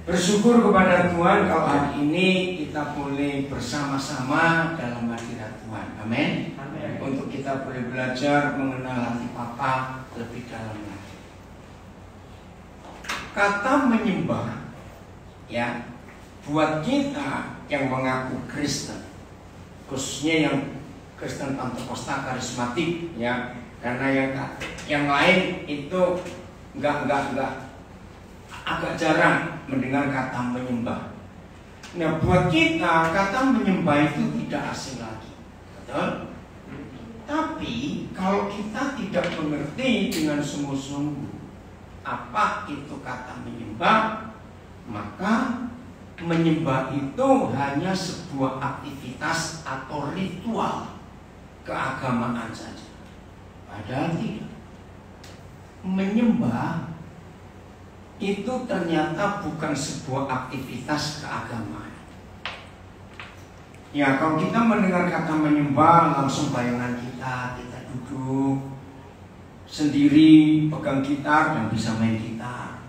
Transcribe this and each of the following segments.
Bersyukur kepada Tuhan kalau hari ini kita boleh bersama-sama dalam hadirat Tuhan. Amin. Untuk kita boleh belajar mengenal hati Bapa lebih dalam lagi. Kata menyembah, ya, buat kita yang mengaku Kristen, khususnya yang Kristen Pentakosta karismatik, ya, karena yang lain itu enggak agak jarang mendengar kata menyembah. Nah, buat kita kata menyembah itu tidak asing lagi, betul? Tapi kalau kita tidak mengerti dengan sungguh-sungguh apa itu kata menyembah, maka menyembah itu hanya sebuah aktivitas atau ritual keagamaan saja. Padahal tidak. Menyembah itu ternyata bukan sebuah aktivitas keagamaan. Ya, kalau kita mendengar kata menyembah, langsung bayangan kita duduk sendiri, pegang gitar dan bisa main gitar.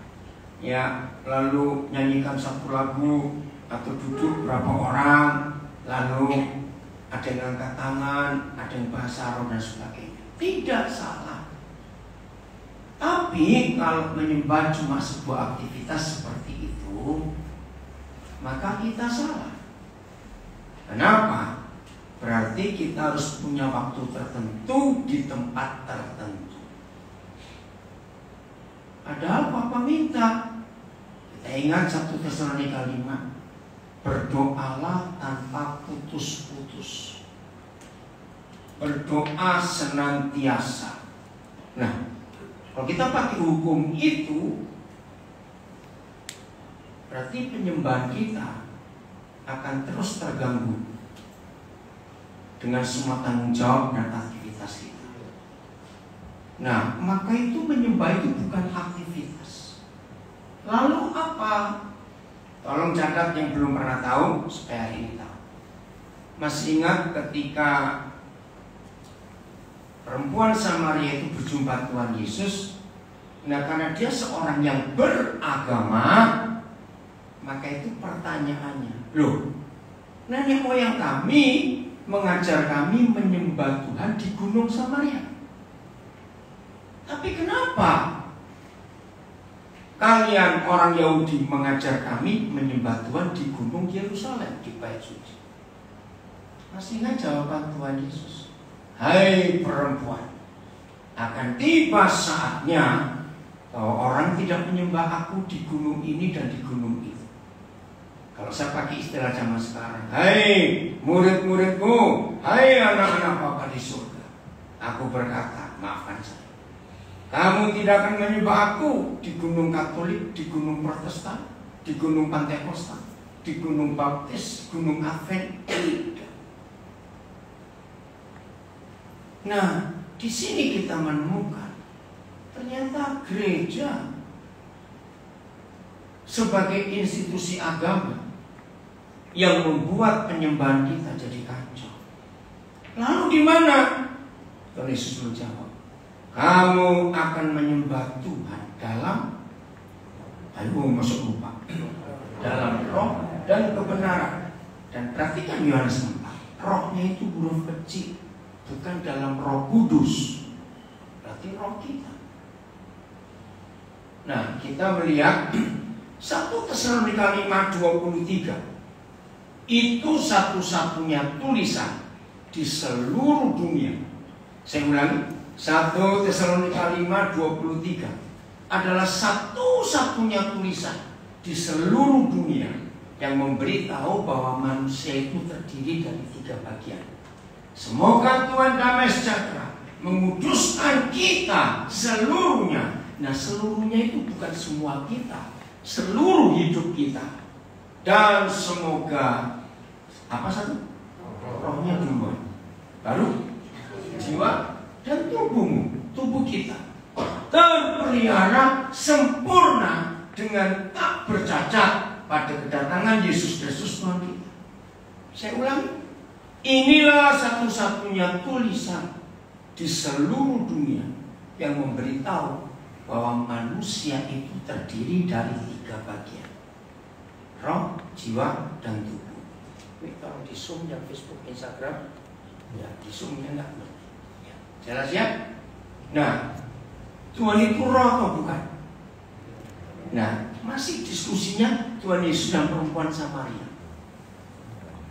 Ya, lalu nyanyikan satu lagu atau duduk berapa orang, lalu ada yang angkat tangan, ada yang bahasa roh dan sebagainya. Tidak salah. Tapi kalau menyembah cuma sebuah aktivitas seperti itu, maka kita salah. Kenapa? Berarti kita harus punya waktu tertentu di tempat tertentu. Padahal Papa minta, kita ingat 1 Tesalonika 5, berdoalah tanpa putus-putus, berdoa senantiasa. Nah, kalau kita pakai hukum itu, berarti penyembahan kita akan terus terganggu dengan semua tanggung jawab dan aktivitas kita. Nah, maka itu menyembah itu bukan aktivitas. Lalu apa? Tolong catat yang belum pernah tahu supaya hari ini tahu. Masih ingat ketika perempuan Samaria itu berjumpa Tuhan Yesus. Nah, karena dia seorang yang beragama, maka itu pertanyaannya, loh, nenek moyang kami mengajar kami menyembah Tuhan di Gunung Samaria. Tapi kenapa kalian orang Yahudi mengajar kami menyembah Tuhan di Gunung Yerusalem, di Bait Suci? Masih ingat jawaban Tuhan Yesus? Hai perempuan, akan tiba saatnya bahwa orang tidak menyembah aku di gunung ini dan di gunung itu. Kalau saya pakai istilah zaman sekarang, hai murid-muridku, hai anak-anak Bapa di surga, aku berkata, maafkan saya, kamu tidak akan menyembah aku di gunung Katolik, di gunung Protestan, di gunung Pantekosta, di gunung Baptis, gunung Advent. Nah, di sini kita menemukan ternyata gereja sebagai institusi agama yang membuat penyembahan kita jadi kacau. Lalu di mana? Tuhan Yesus menjawab, kamu akan menyembah Tuhan dalam, ayo masuk lupa, dalam roh dan kebenaran. Dan perhatikan Yohanes 4, rohnya itu huruf kecil, bukan dalam Roh Kudus, berarti roh kita. Nah, kita melihat 1 Tesalonika 5:23 itu satu-satunya tulisan di seluruh dunia. Saya ulangi, 1 Tesalonika 5:23 adalah satu-satunya tulisan di seluruh dunia yang memberitahu bahwa manusia itu terdiri dari 3 bagian. Semoga Tuhan damai sejahtera menguduskan kita seluruhnya. Nah, seluruhnya itu bukan semua kita, seluruh hidup kita. Dan semoga apa satu? Rohnya duluan, baru jiwa dan tubuhmu, tubuh kita terpelihara sempurna dengan tak bercacat pada kedatangan Yesus Kristus Tuhan kita. Saya ulangi, inilah satu-satunya tulisan di seluruh dunia yang memberitahu bahwa manusia itu terdiri dari 3 bagian. roh, jiwa, dan tubuh. Ini kalau di Zoom yang Facebook, Instagram, ya di Zoom-nya enggak. Ya, jelas ya? Nah, Tuhan itu roh atau bukan? Nah, masih diskusinya Tuhan Yesus dan perempuan Samaria.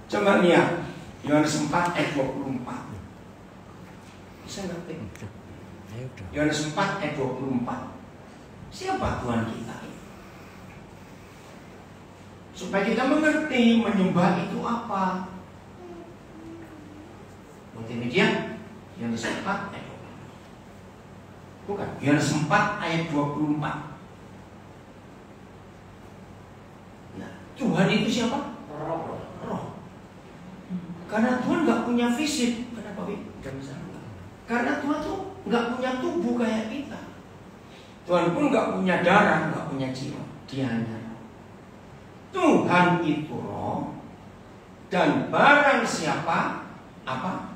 Coba lihat Yohanes 4 ayat 24. Bisa nggak? Yohanes 4 ayat 24. Siapa Tuhan kita? Supaya kita mengerti menyembah itu apa. Multimedia Yohanes 4 ayat 24. Bukan, Yohanes 4 ayat 24. Nah, Tuhan itu siapa? Roh. Karena Tuhan nggak punya fisik. Kenapa, Bi? Karena Tuhan tuh nggak punya tubuh kayak kita. Tuhan pun nggak punya darah, nggak punya jiwa. Dia hanya roh. Tuhan itu roh. Dan barang siapa apa?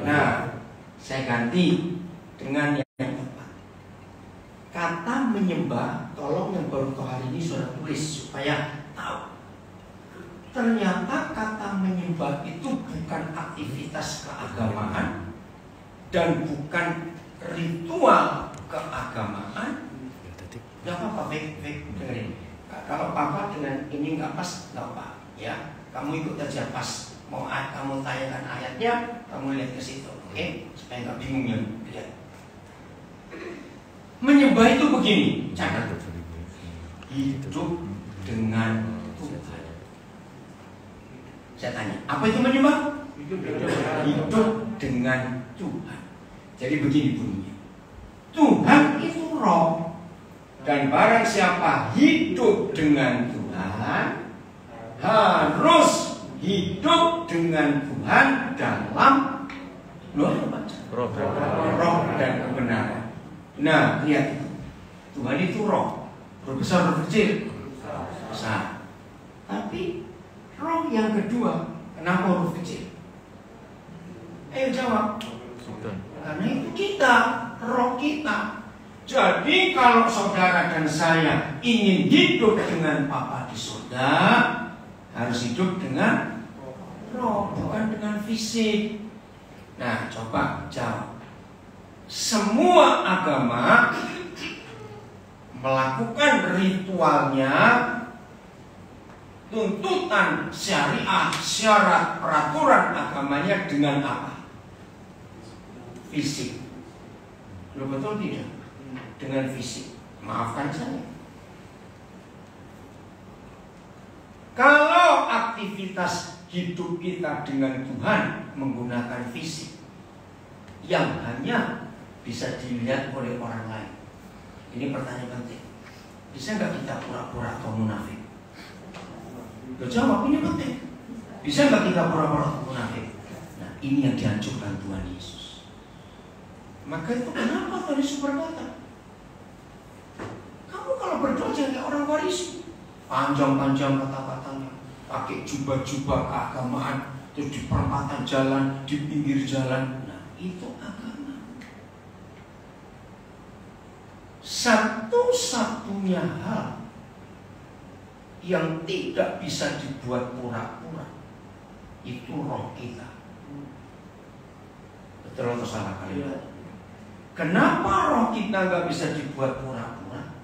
Nah, saya ganti dengan yang tepat. Kata menyembah, tolong yang baru tahu hari ini sudah tulis supaya tahu. Ternyata kata menyembah itu bukan aktivitas keagamaan dan bukan ritual keagamaan. Gak apa-apa, baik dengerin. Kalau papa dengan ini nggak pas, nggak apa, ya. Kamu ikut aja pas. Mau kamu tanyakan ayatnya, kamu lihat ke situ, oke? Supaya nggak bingung ya. Lihat. Menyembah itu begini, catat. Hidup dengan Tuhan. Saya tanya, apa itu menyembah? Hidup dengan Tuhan. Jadi begini bunyinya. Tuhan itu roh. Dan barang siapa hidup dengan Tuhan, harus hidup dengan Tuhan dalam roh dan kebenaran. Nah, lihat itu. Tuhan itu roh. Roh besar, roh kecil. Besar. Tapi roh yang kedua, kenapa roh kecil? Ayo jawab. Karena itu kita, roh kita. Jadi kalau saudara dan saya ingin hidup dengan Bapa di surga, harus hidup dengan roh, bukan dengan fisik. Nah, coba jawab. Semua agama melakukan ritualnya, tuntutan syariat, syarat, peraturan agamanya dengan apa? Fisik. Lo betul tidak? Dengan fisik. Maafkan saya. Kalau aktivitas hidup kita dengan Tuhan menggunakan fisik yang hanya bisa dilihat oleh orang lain, ini pertanyaan penting. Bisa nggak kita pura-pura atau munafik? Lo jawab, ini penting. Bisa nggak kita pura-pura atau munafik? Nah, ini yang dihancurkan Tuhan Yesus. Maka itu kenapa Tuhan Yesus berkata, kamu kalau berdoa jangan kayak orang Farisi, panjang-panjang kata-katanya, pakai jubah-jubah keagamaan, terus di perempatan jalan, di pinggir jalan. Nah, itu agama. Satu-satunya hal yang tidak bisa dibuat pura-pura itu roh kita. Betul atau salah kalian? Kenapa roh kita nggak bisa dibuat pura-pura?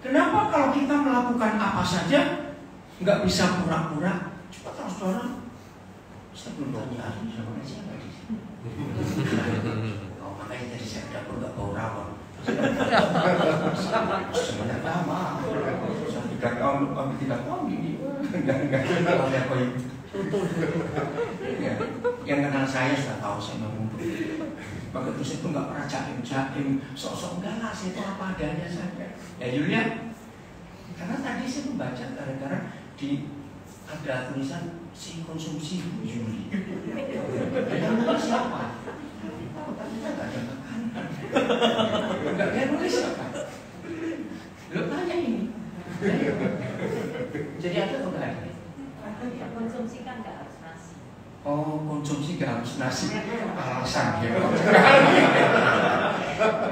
Kenapa kalau kita melakukan apa saja nggak bisa pura-pura? Coba tahu saudara, saya belum tanya ahli sama siapa di sini. Oh, makanya tadi saya dapur nggak bau rawon. Sebenarnya lama. Saya 3 tahun ini nggak apa itu. Ya, yang kenal saya sudah tahu saya ngomong begitu. Maka itu saya tuh nggak pernah jaim, sok-sok enggak lah, saya itu apa adanya saja. Ya Yulia, karena tadi saya membaca gara-gara di ada tulisan si konsumsi Yuli. Yang nulis siapa? Kita nggak ada makanan. Nggak ada nulis siapa? Lo tanya ini. Jadi ada atau nggak ada? Konsumsi kan nggak harus nasi. Oh, konsumsi nggak harus nasi. Alasan ya.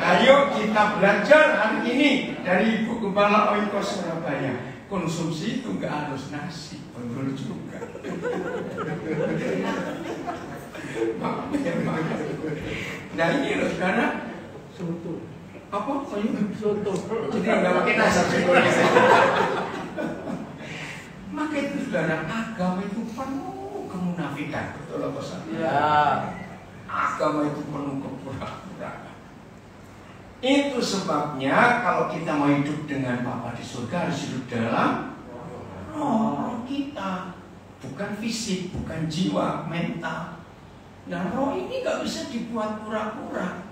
Ayo kita belajar hari ini dari Ibu Gembala Oikos Surabaya. Konsumsi itu nggak harus nasi, betul juga. Nah ini loh saudara. Soto. Apa? Soto. Jadi nggak pakai nasi. Maka itu saudara, agama itu penuh kemunafikan, betul apa saudara? Ya. Agama itu penuh kepura-puraan. Itu sebabnya kalau kita mau hidup dengan Bapa di surga harus hidup dalam roh kita, bukan fisik, bukan jiwa, mental. Nah roh ini nggak bisa dibuat pura-pura.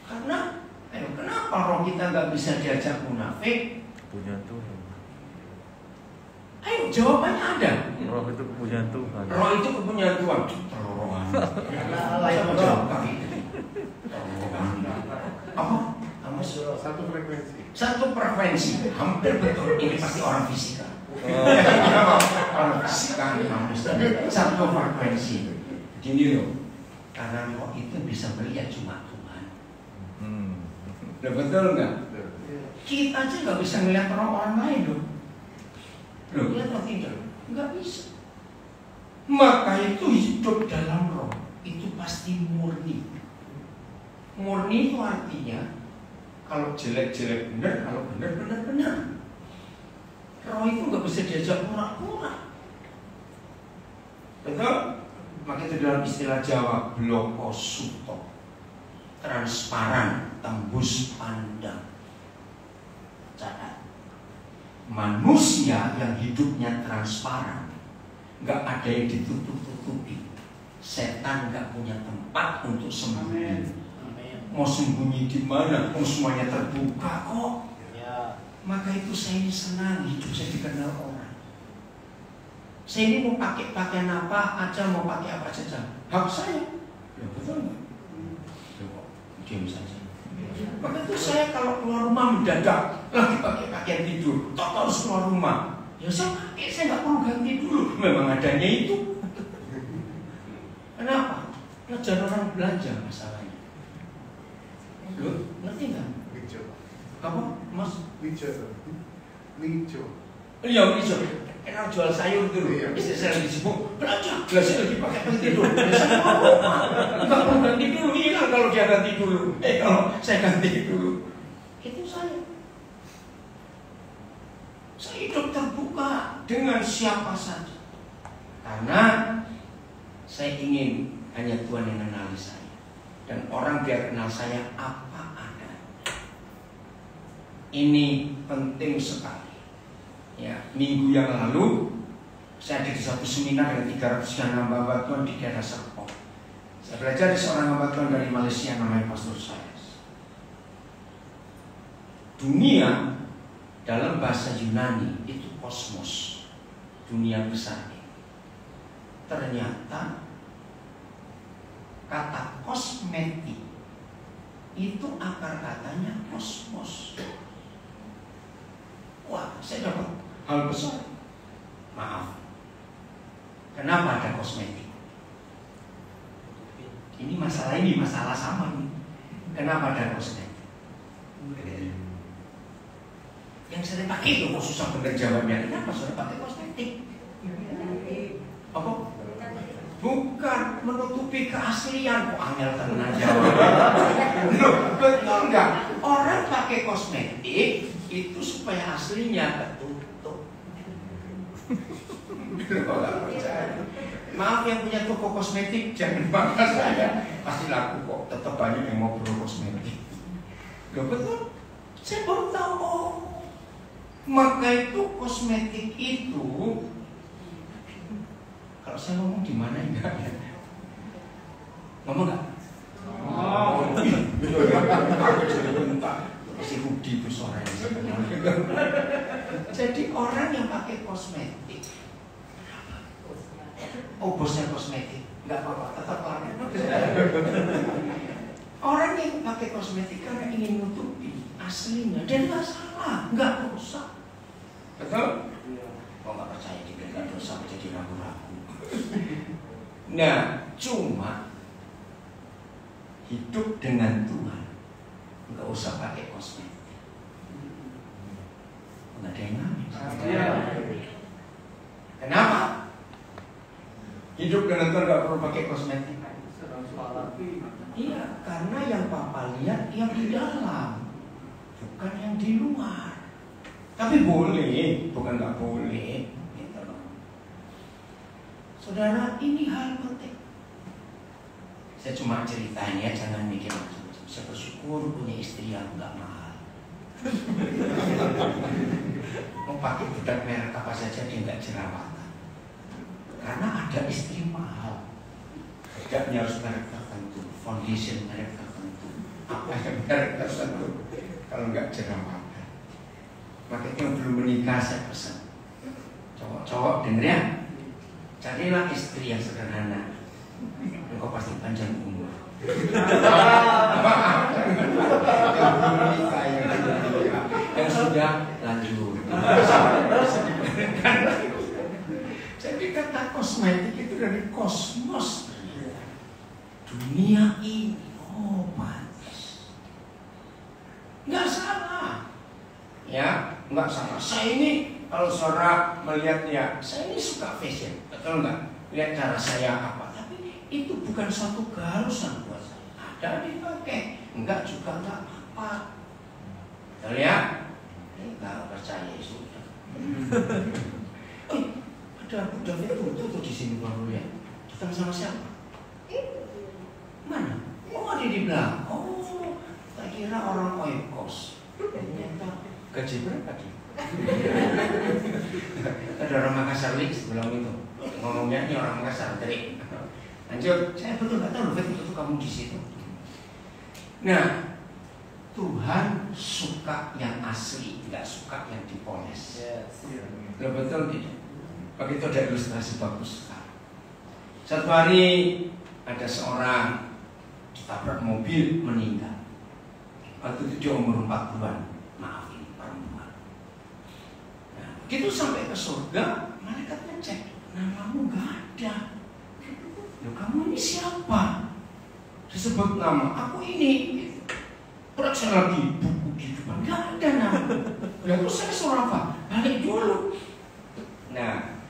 Karena, kenapa roh kita nggak bisa diajak munafik? Punya Tuhan. Ayo jawabannya ada. Roh itu kepunyaan Tuhan. Roh itu kepunyaan Tuhan. Terorohan. Saya jawab kali itu. Apa? Satu frekuensi. Satu frekuensi. Hampir betul. Ini pasti orang fisika. Orang fisika satu frekuensi. Gini loh. Karena roh itu bisa melihat cuma Tuhan. Udah betul nggak? Kita aja nggak bisa melihat roh orang lain loh. Loh, lihat atau tidak? Nggak bisa. Maka itu hidup dalam roh itu pasti murni. Murni itu artinya kalau jelek-jelek benar, kalau benar benar. Roh itu nggak bisa diajak pura-pura. Betul? Maka itu dalam istilah Jawa blokosuto, transparan, tembus pandang. Catat. Manusia yang hidupnya transparan, nggak ada yang ditutup-tutupi. Setan nggak punya tempat untuk sembunyi. Mau sembunyi di mana? Mau semuanya terbuka kok. Ya. Maka itu saya ini senang hidup saya dikenal orang. Saya ini mau pakai pakaian apa aja, mau pakai apa saja, hak saya. Ya betul nggak? Diam saja. Maka itu saya kalau keluar rumah mendadak lagi pakai pakaian tidur, harus keluar rumah. Ya saya pakai, saya nggak perlu ganti dulu. Memang adanya itu. Kenapa? Ngejar orang belanja masalahnya. Loh, ngerti nggak? Lijo. Apa, Mas? Lijo. Lijo. Iya, lijo. Enak jual sayur dulu. Iya. Istri saya lagi sibuk, belanja. Gelasnya lagi pakai pakaian tidur. Saya keluar rumah. Nggak perlu ganti dulu. Hilang kalau dia ganti dulu. Kalau saya ganti dulu. Itu saya. Saya hidup terbuka dengan siapa saja. Karena saya ingin hanya Tuhan yang mengenali saya. Dan orang biar kenal saya apa ada. Ini penting sekali. Ya, minggu yang lalu saya ada di satu seminar dengan 300 hamba Tuhan di daerah Serpong. Saya belajar dari seorang hamba Tuhan dari Malaysia namanya Pastor Sayas. Dunia dalam bahasa Yunani itu kosmos, dunia besar. Ternyata kata kosmetik itu akar katanya kosmos. Wah, saya dapat hal besar. Maaf. Kenapa ada kosmetik? Ini masalah sama nih. Kenapa ada kosmetik? Yang sering pakai itu kok susah bener jawabnya. Kenapa sering pakai kosmetik? Apa? Bukan menutupi keaslian. Kok angel tenan jawab. Betul nggak? Orang pakai kosmetik itu supaya aslinya tertutup. Maaf yang punya toko kosmetik, jangan bangga saya. Pasti laku kok, tetap banyak yang mau beli kosmetik. Gak betul? Saya baru tahu. Oh, maka itu kosmetik itu, kalau saya ngomong di mana enggak ya? Ngomong nggak? Oh, aku jadi bentar. Si Rudi itu suaranya. Jadi orang yang pakai kosmetik, oh bosnya kosmetik, nggak apa-apa, tetap pakai. Orang yang pakai kosmetik karena ingin menutupi aslinya, dan nggak salah, nggak dosa. Betul? Kok nggak percaya juga nggak dosa, jadi ragu-ragu. Nah, cuma hidup dengan Tuhan nggak usah pakai kosmetik. Nggak ada yang ngamen. Kenapa? Hidup dengan Tuhan nggak perlu pakai kosmetik. Iya, karena yang Papa lihat yang di dalam, bukan yang di luar. Tapi boleh, bukan nggak boleh. Gitu loh. Saudara, ini hal penting. Saya cuma ceritain ya, jangan mikir macam-macam. Saya bersyukur punya istri yang nggak mahal. Mau pakai bedak merek apa saja dia nggak jerawatan. Karena ada istri mahal. Bedaknya harus merek tertentu, foundation merek tertentu, apa yang merek tertentu. Kalau nggak jerawatan. Makanya yang belum menikah saya pesan, cowok-cowok denger ya, carilah istri yang sederhana. Engkau pasti panjang umur. Yang belum menikah, yang sudah lanjut. Jadi kata kosmetik itu dari kosmos, dunia ini. Oh, pantas. Nggak salah. Ya, nggak salah. Saya ini kalau saudara melihat ya, saya ini suka fashion, betul nggak? Lihat cara saya apa. Itu bukan suatu keharusan buat saya. Ada dipakai, enggak juga enggak apa. Betul ya? Enggak percaya sudah. Ada Abu David tuh di sini baru ya. Kita sama siapa? Mana? Oh, ada di belakang. Oh, tak kira orang Oikos. Ternyata gaji berapa dia? Ada orang Makassar sebelum itu. Ngomongnya ini orang Makassar tadi. Lanjut, saya betul nggak tahu betul kamu di situ. Nah, Tuhan suka yang asli, nggak suka yang dipoles. Lo betul tidak? Begitu ada ilustrasi bagus sekali. Satu hari ada seorang ditabrak mobil meninggal. Waktu itu dia umur 40-an, maaf ini perempuan. Nah, begitu sampai ke surga, malaikat ngecek, namamu nggak ada. Loh, kamu ini siapa? Disebut nama, aku ini. Periksa lagi buku kehidupan, nggak ada nama. Lalu saya suruh apa? Balik dulu. Nah,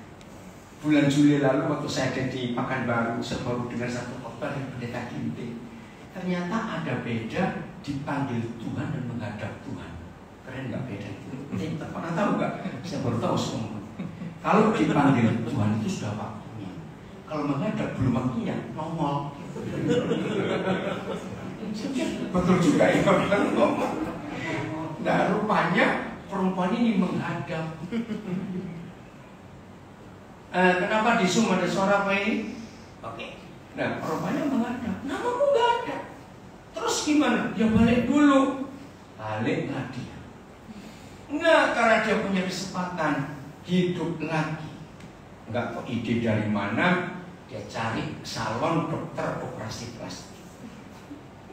bulan Juli lalu waktu saya ada di Pekanbaru, saya baru dengar satu khotbah dari pendeta Ginting. Ternyata ada beda dipanggil Tuhan dan menghadap Tuhan. Keren nggak beda itu? Pernah tahu nggak? Saya baru tahu semua. Kalau dipanggil Tuhan itu sudah waktunya. Kalau menghadap belum waktunya, nongol. Betul juga ya, ngomong. Nah, rupanya perempuan ini menghadap. Kenapa di Zoom ada suara apa ini? Oke. Nah, rupanya menghadap. Namamu nggak ada. Terus gimana? Ya balik dulu. Balik lagi. Enggak, karena dia punya kesempatan hidup lagi. Enggak tahu ide dari mana. Dia cari salon dokter operasi plastik.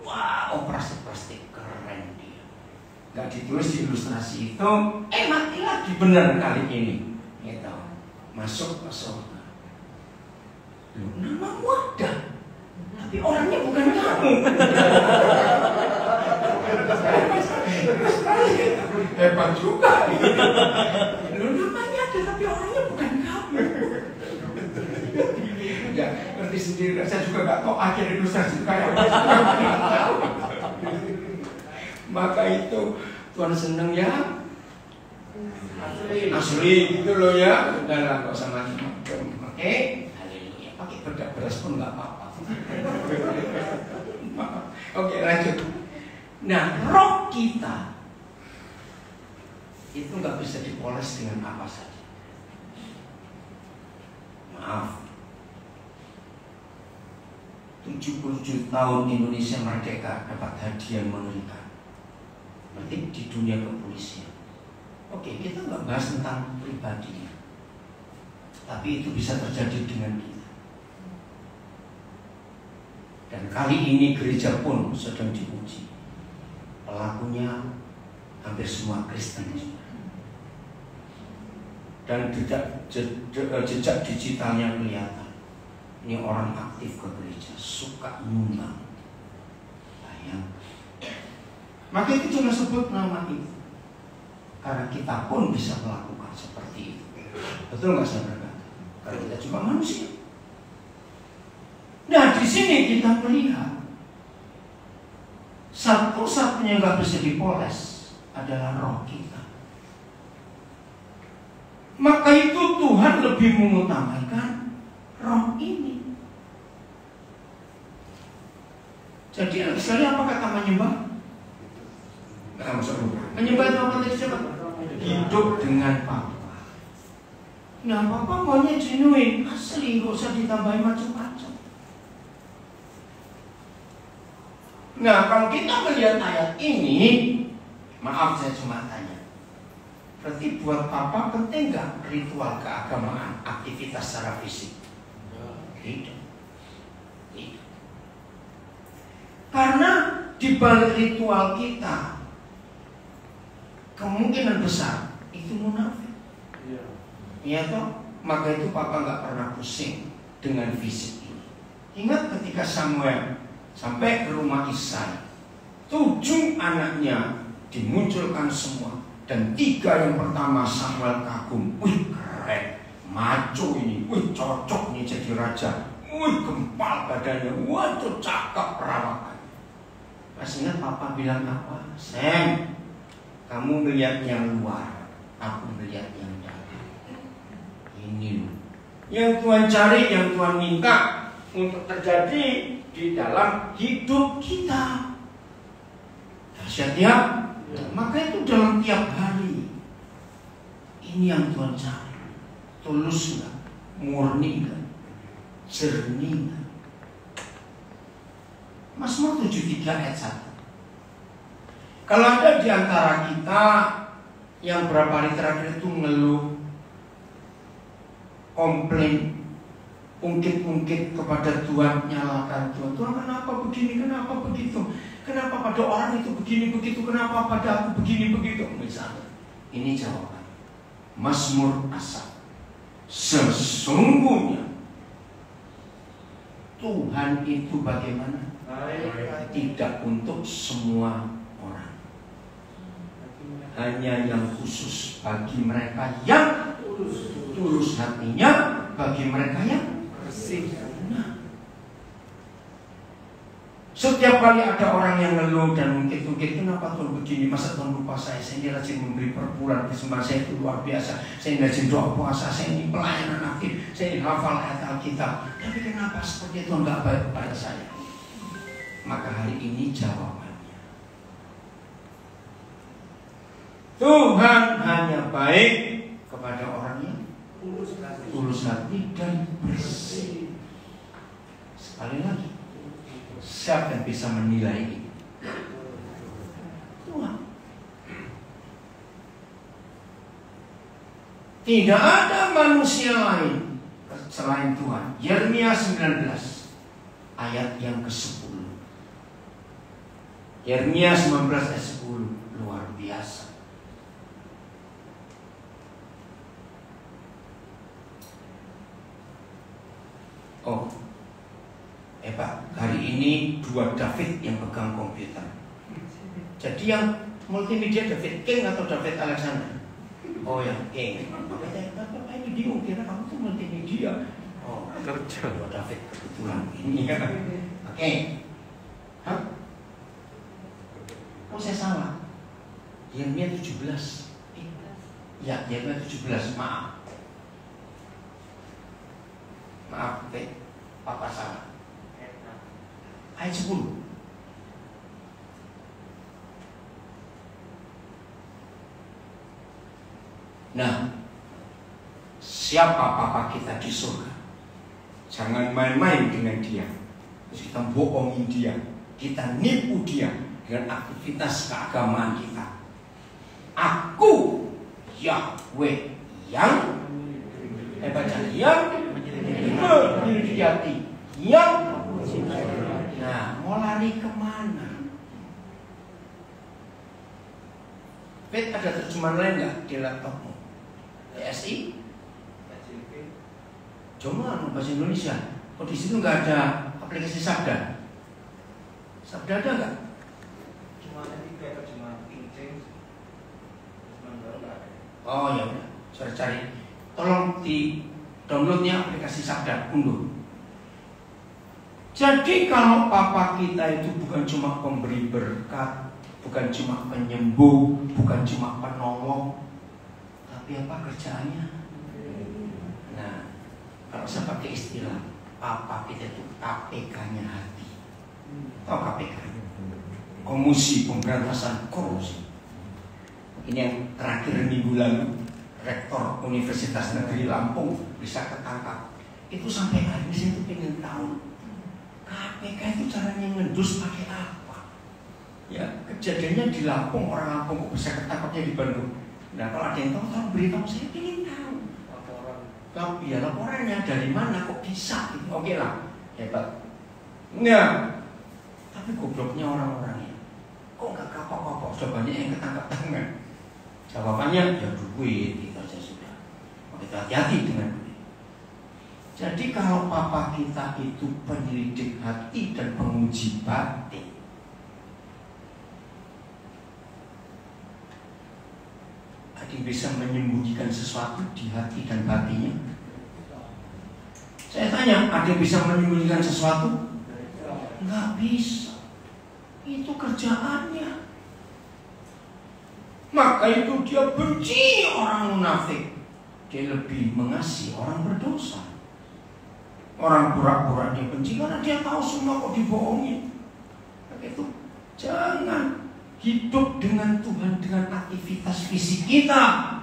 Wah, operasi plastik keren dia. Gak ditulis di ilustrasi itu. Mati lagi benar kali ini. Gitu. Masuk ke surga. Loh, namamu ada, tapi orangnya bukan kamu. Hebat juga. Loh, namanya ada, tapi orangnya bukan kamu. Ya, ngerti sendiri, saya juga nggak tahu akhir ilustrasi itu kayak apa. Maka itu Tuhan seneng ya, asli gitu loh ya. Udah lah, nggak usah macam-macam. Oke, haleluya. Pakai bedak beras pun nggak apa-apa. Oke, lanjut. Nah, roh kita itu nggak bisa dipoles dengan apa saja. Maaf. 77 tahun Indonesia merdeka dapat hadiah mengerikan. Berarti di dunia kepolisian. Oke, kita nggak bahas tentang pribadinya, tapi itu bisa terjadi dengan kita. Dan kali ini gereja pun sedang diuji. Pelakunya hampir semua Kristen. Dan jejak digitalnya kelihatan. Ini orang aktif ke gereja, suka nyumbang. Bayang. Maka itu cuma sebut nama itu. Karena kita pun bisa melakukan seperti itu. Betul nggak saudara? Karena kita juga manusia. Nah, di sini kita melihat satu-satunya yang nggak bisa dipoles adalah roh kita. Maka itu Tuhan lebih mengutamakan roh ini. Jadi sekali apa kata menyembah? Menyembah itu apa tadi coba? Hidup dengan Papa. Nah, Papa maunya genuine, asli, gak usah ditambahin macam-macam. Nah, kalau kita melihat ayat ini, maaf saya cuma tanya, berarti buat Papa penting gak ritual keagamaan, aktivitas secara fisik? Tidak. Tidak. Karena di balik ritual kita, kemungkinan besar itu munafik. Iya toh? Maka itu Papa nggak pernah pusing dengan fisik ini. Ingat ketika Samuel sampai ke rumah Isai, 7 anaknya dimunculkan semua, dan 3 yang pertama Samuel kagum, wih keren, maco ini, wih cocok nih jadi raja, wih gempal badannya, waduh cakep perawakan. Pas ingat Papa bilang apa? Sam, kamu melihat yang luar, aku melihat yang dalam. Ini yang Tuhan cari, yang Tuhan minta untuk terjadi di dalam hidup kita. Dahsyat ya? Maka itu dalam tiap hari. Ini yang Tuhan cari. Tulus nggak? Murni nggak? Jernih nggak? Mazmur 73 ayat 1. Kalau ada di antara kita yang berapa hari terakhir itu ngeluh, komplain, ungkit-ungkit kepada Tuhan, nyalakan Tuhan. Tuhan kenapa begini, kenapa begitu? Kenapa pada orang itu begini begitu? Kenapa pada aku begini begitu? Misalnya, ini jawaban. Mazmur Asaf. Sesungguhnya Tuhan itu bagaimana? Tidak untuk semua orang. Hanya yang khusus bagi mereka yang tulus hatinya, bagi mereka yang bersih. Nah, setiap kali ada orang yang ngeluh dan mungkin-mungkin, kenapa Tuhan begini? Masa Tuhan lupa saya? Saya ini rajin memberi perpuluhan, persembahan saya itu luar biasa. Saya ini rajin doa puasa, saya ini pelayanan aktif, saya ini hafal ayat Alkitab. Tapi kenapa seperti itu nggak baik kepada saya? Maka hari ini jawabannya, Tuhan hanya baik kepada orang yang tulus hati dan bersih. Sekali lagi, siapa yang bisa menilai ini? Tuhan. Tidak ada manusia lain selain Tuhan. Yeremia 19 ayat yang ke-10. Yeremia 19 ayat 10, luar biasa. Oh, Pak, hari ini 2 David yang pegang komputer. Jadi yang multimedia David King atau David Alexander? Oh, yang King. Makanya ini bingung, kira kamu tuh multimedia. Oh, kerja 2 David kebetulan ini kan. Oke. Hah? Oh, saya salah. Yeremia 17. Ya, Yeremia 17, maaf. Maaf, Papa salah. Ayat 10. Nah, siapa Papa kita di surga? Jangan main-main dengan dia. Terus kita bohongin dia, kita nipu dia dengan aktivitas keagamaan kita. Aku Yahweh yang baca yang menyelidiki hati, yang nah, mau lari kemana? Bet, ada terjemahan lain nggak di laptopmu? PSI? Cuma bahasa Indonesia. Kok di situ nggak ada aplikasi Sabda? Sabda ada nggak? Cuma ada 3 Oh ya udah, saya cari. Tolong di downloadnya aplikasi Sabda, unduh. Jadi kalau papa kita itu bukan cuma pemberi berkat, bukan cuma penyembuh, bukan cuma penolong, tapi apa kerjaannya? Nah, kalau saya pakai istilah papa kita itu KPK-nya hati. Tahu KPK? Komisi Pemberantasan Korupsi. Ini yang terakhir minggu lalu, Rektor Universitas Negeri Lampung bisa ketangkap. Itu sampai habis itu pengen tahu KPK itu caranya ngendus pakai apa? Ya kejadiannya di Lampung, orang Lampung kok bisa ketangkapnya di Bandung. Nah kalau ada yang tahu, tolong beritahu saya, pengen tahu. Laporan. Ya laporannya dari mana kok bisa? Gitu. Oke lah, hebat. Nah, tapi gobloknya orang-orangnya. Kok nggak kapok-kapok? Sudah banyak yang ketangkap tangan. Jawabannya ya duit, itu aja sudah. Kita hati-hati dengan duit. Jadi kalau papa kita itu penyelidik hati dan penguji batin, ada yang bisa menyembunyikan sesuatu di hati dan batinnya? Saya tanya, ada yang bisa menyembunyikan sesuatu? Nggak bisa. Itu kerjaannya. Maka itu dia benci orang munafik. Dia lebih mengasihi orang berdosa. Orang pura-pura dia benci karena dia tahu semua kok dibohongin. Maka itu jangan hidup dengan Tuhan dengan aktivitas fisik kita.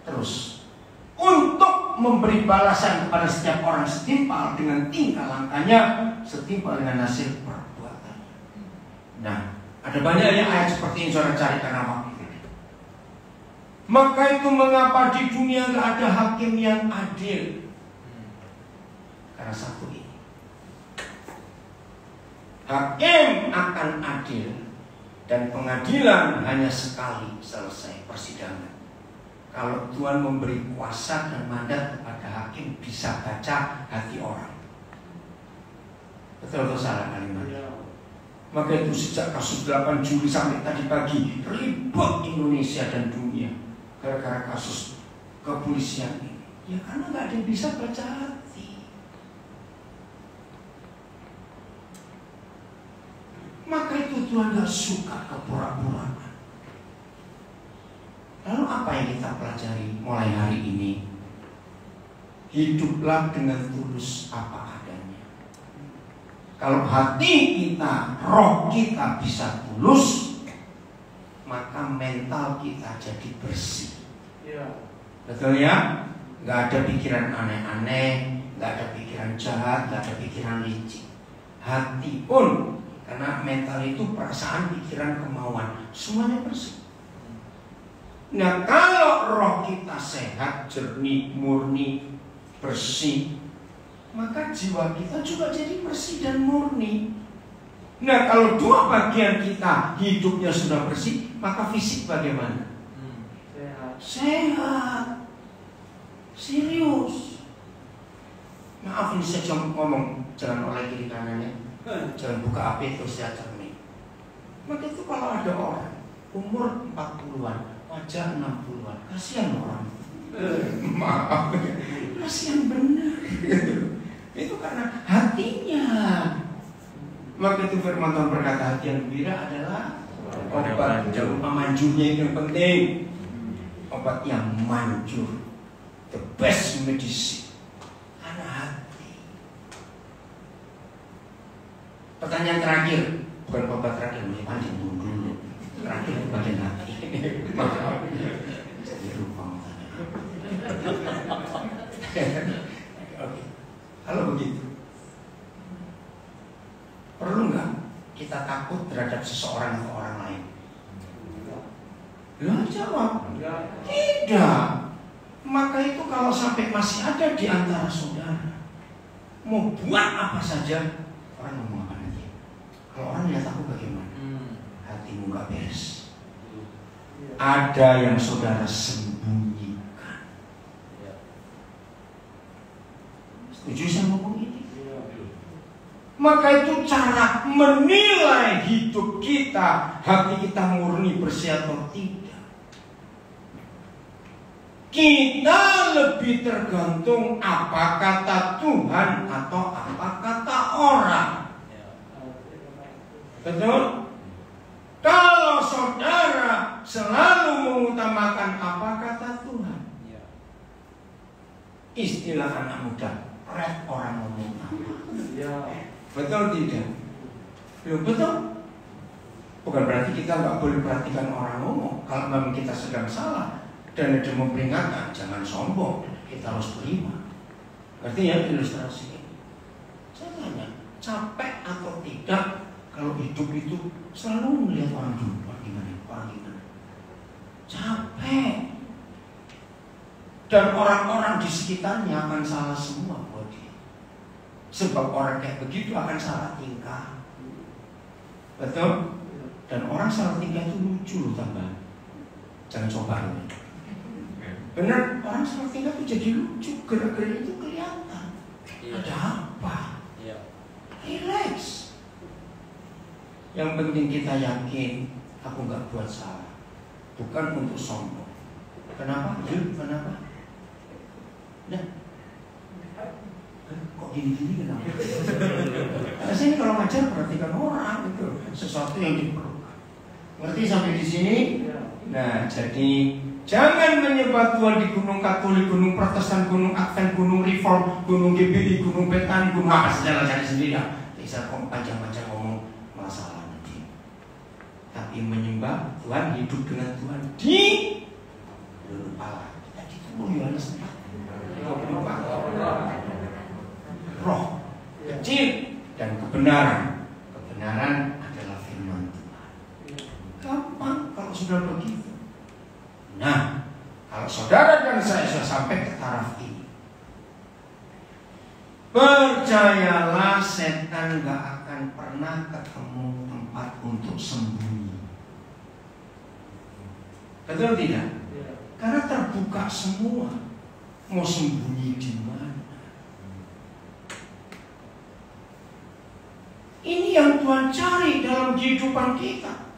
Terus untuk memberi balasan kepada setiap orang setimpal dengan tingkah langkahnya, setimpal dengan hasil perbuatannya. Nah, ada banyak ayat seperti ini saudara cari karena waktu. Maka itu mengapa di dunia gak ada hakim yang adil? Karena satu ini, hakim akan adil dan pengadilan hanya sekali selesai persidangan. Kalau Tuhan memberi kuasa dan mandat kepada hakim, bisa baca hati orang. Betul atau salah kalimatnya? Maka itu sejak kasus 8 Juli sampai tadi pagi ribut Indonesia dan dunia gara-gara kasus kepolisian ini. Ya karena nggak ada yang bisa baca hati. Maka itu Tuhan gak suka kepura-puraan. Lalu apa yang kita pelajari mulai hari ini? Hiduplah dengan tulus apa adanya. Kalau hati kita, roh kita bisa tulus, maka mental kita jadi bersih. Betul ya? Gak ada pikiran aneh-aneh, gak ada pikiran jahat, gak ada pikiran licik. Hati pun, karena mental itu perasaan, pikiran, kemauan, semuanya bersih. Nah kalau roh kita sehat, jernih, murni, bersih, maka jiwa kita juga jadi bersih dan murni. Nah kalau dua bagian kita hidupnya sudah bersih, maka fisik bagaimana? Sehat. Serius. Maaf ini saya cuma ngomong, jangan oleh kiri kanannya, jangan buka HP terus ya cermin. Maka itu kalau ada orang umur 40-an, wajah 60-an, kasihan orang. Maaf, kasihan benar. Itu karena hatinya. Maka itu firman Tuhan berkata, hati yang gembira adalah obat. Manjurnya itu yang penting. Obat yang manjur, the best medicine, karena hati. Pertanyaan terakhir, bukan obat terakhir, masih panjang dulu. Terakhir bagian hati. Maaf, jadi lupa. Oke, kalau begitu, perlu nggak kita takut terhadap seseorang atau orang lain? Ya jawab, tidak. Maka itu kalau sampai masih ada di antara saudara, mau buat apa saja, orang ngomong apa aja. Kalau orang lihat aku bagaimana, hatimu gak beres. Ada yang saudara sembunyikan. Setuju saya ngomong ini? Maka itu cara menilai hidup kita, hati kita murni bersih atau tidak. Kita lebih tergantung apa kata Tuhan atau apa kata orang. Betul? Kalau saudara selalu mengutamakan apa kata Tuhan, istilah anak muda, red orang ngomong apa. Betul tidak? Betul. Bukan berarti kita nggak boleh perhatikan orang ngomong. Kalau memang kita sedang salah dan ada memperingatkan, jangan sombong. Kita harus terima. Berarti ya ilustrasi ini. Saya tanya, capek atau tidak kalau hidup itu selalu melihat orang dulu, orang gimana. Capek. Dan orang-orang di sekitarnya akan salah semua buat dia. Sebab orang kayak begitu akan salah tingkah. Betul? Dan orang salah tingkah itu lucu loh tambah. Jangan coba ini. Benar, orang salah tingkah itu jadi lucu. Gerak-gerak itu kelihatan. Ada apa? Relax. Yang penting kita yakin aku nggak buat salah. Bukan untuk sombong. Kenapa? Kenapa? Nah, kok gini-gini kenapa? Karena sini kalau ngajar perhatikan orang itu sesuatu yang diperlukan. Ngerti sampai di sini? Nah, jadi jangan menyembah Tuhan di gunung Katolik, gunung Protestan, gunung Advent, gunung Reform, gunung GBI, gunung Petani, gunung apa saja cari sendiri lah. Bisa panjang-panjang ngomong masalah nanti. Tapi menyembah Tuhan, hidup dengan Tuhan di kepala. Jadi itu Yohanes 4. Roh kecil dan kebenaran. Kebenaran adalah firman Tuhan. Gampang kalau sudah begitu. Nah, kalau saudara dan saya sudah sampai ke taraf ini, percayalah setan gak akan pernah ketemu tempat untuk sembunyi. Betul tidak? Karena terbuka semua. Mau sembunyi di mana? Ini yang Tuhan cari dalam kehidupan kita.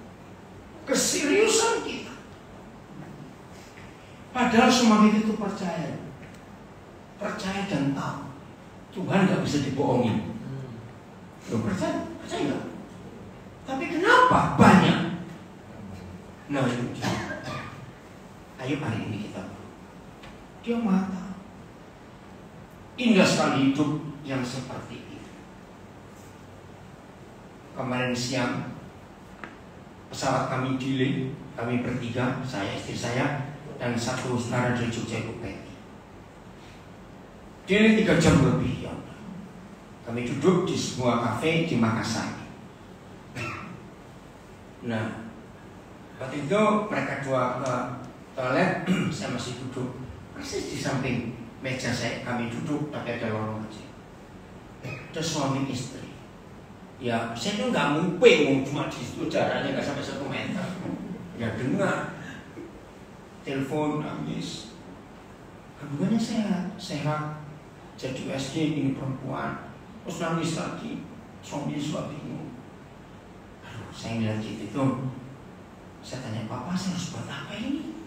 Keseriusan kita. Padahal semua itu percaya. Percaya dan tahu Tuhan gak bisa dibohongin. Lo percaya? Percaya gak? Tapi kenapa banyak? Nah, ayo hari ini kita dia mata. Indah sekali hidup yang seperti itu. Kemarin siang pesawat kami delay, kami bertiga, saya, istri saya, dan satu saudara dari Jogja, Ibu Peti. Delay 3 jam lebih. Ya. Kami duduk di sebuah kafe di Makassar. Nah, waktu itu mereka dua ke toilet, saya masih duduk persis di samping meja saya, kami duduk tapi ada lorong aja. Terus suami istri, ya saya tuh nggak muping, cuma di situ jaraknya nggak sampai 1 meter. Ya dengar, telepon nangis. Keduanya sehat, jadi USG ini perempuan, terus nangis lagi, suami suka bingung. Aduh, saya ngeliat gitu tuh, saya tanya papa saya harus buat apa ini?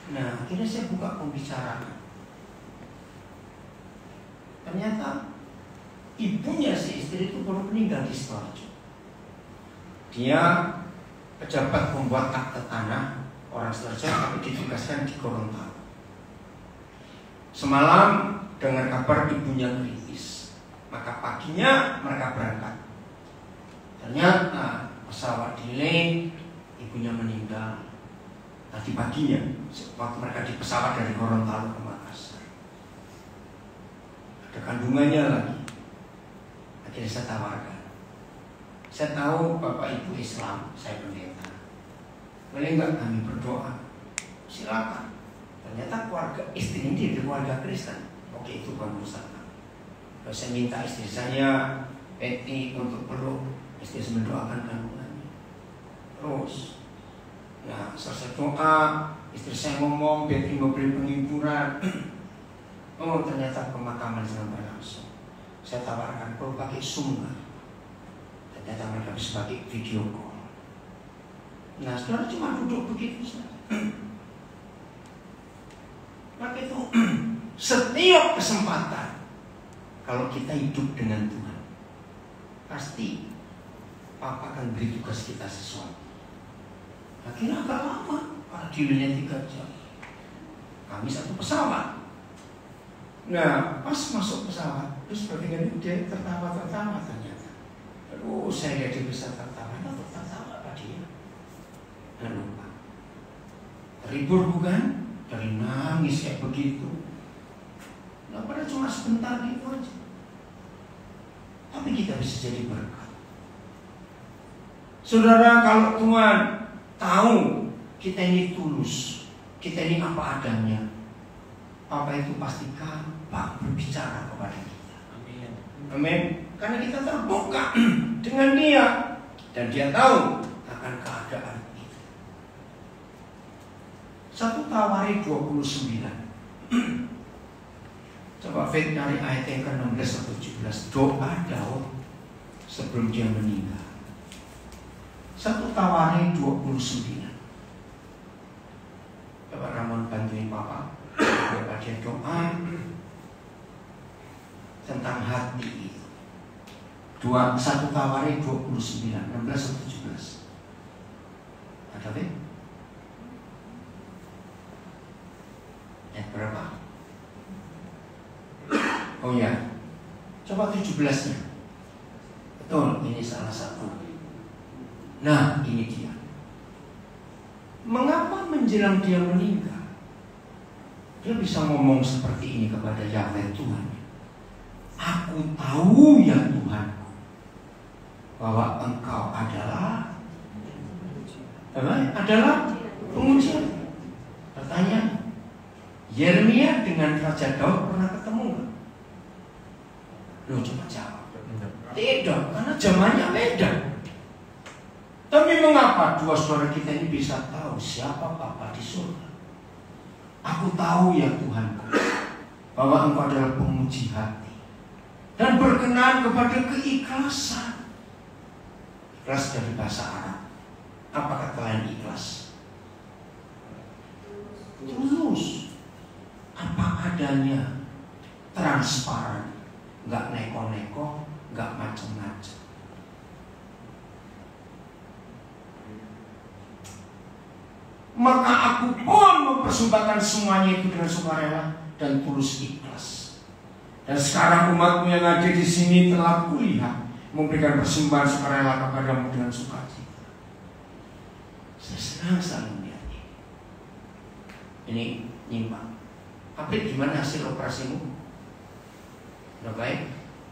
Nah, akhirnya saya buka pembicaraan. Ternyata ibunya si istri itu baru meninggal di Sidoarjo. Dia pejabat pembuat akte tanah orang Sidoarjo, tapi ditugaskan di Gorontalo. Semalam dengar kabar ibunya kritis, maka paginya mereka berangkat. Ternyata pesawat delay, ibunya meninggal. Tadi paginya, waktu mereka di pesawat dari Gorontalo ke Makassar, ada kandungannya lagi. Akhirnya saya tawarkan. Saya tahu Bapak Ibu Islam, saya pendeta. Boleh nggak kami berdoa? Silakan. Ternyata keluarga istri ini dari keluarga Kristen. Oke, itu bukan urusan kami. Saya minta istri saya, Peti, untuk peluk. Istri saya mendoakan kandungannya. Terus. Nah, selesai doa, istri saya ngomong, Betty memberi penghiburan. Oh, ternyata pemakaman sedang berlangsung. Saya tawarkan, kalau pakai Zoom kan? Ternyata mereka bisa pakai video call. Nah, saudara cuma duduk begitu saja. Maka itu setiap kesempatan kalau kita hidup dengan Tuhan, pasti Papa akan beri tugas kita sesuatu. Akhirnya agak lama, para dealernya 3 jam. Kami satu pesawat. Nah, pas masuk pesawat, terus berpikir dia tertawa-tertawa ternyata. Aduh, saya lihat dia bisa tertawa. Tertawa apa dia? Lupa. Terhibur bukan? Dari nangis kayak begitu. Nah, padahal cuma sebentar gitu aja. Tapi kita bisa jadi berkat. Saudara, kalau Tuhan tahu kita ini tulus, kita ini apa adanya, Papa itu pasti gampang berbicara kepada kita. Amin. Amin. Karena kita terbuka dengan Dia dan Dia tahu akan keadaan kita. 1 Tawarik 29. Coba Fit dari ayat yang ke-16 atau 17. Doa Daud sebelum dia meninggal. 1 Tawarik 29. Coba Ramon bantuin Papa. Coba dia doa tentang hati itu. 1 Tawarik 29, 16 atau 17. Ada Fit? Ayat berapa? Oh ya, coba 17-nya. Betul, ini salah satu. Nah, ini dia. Mengapa menjelang dia meninggal, dia bisa ngomong seperti ini kepada Yahweh Tuhan? Aku tahu ya Tuhanku, bahwa Engkau adalah pengujian. Pertanyaan, Yeremia dengan Raja Daud pernah ketemu nggak? Loh, coba jawab. Tidak, karena zamannya beda. Tapi mengapa dua saudara kita ini bisa tahu siapa Bapa di surga? Aku tahu ya Tuhanku, bahwa Engkau adalah penguji hati dan berkenan kepada keikhlasan. Ikhlas dari bahasa Arab. Apa kata lain ikhlas? Tulus. Apa adanya, transparan, nggak neko-neko, nggak macam-macam. Maka aku pun mempersembahkan semuanya itu dengan sukarela dan tulus ikhlas. Dan sekarang umatmu yang ada di sini telah kulihat memberikan persembahan sukarela kepadamu dengan sukacita. Saya senang sekali melihat ini nyimak. Apri, gimana hasil operasimu? Udah baik?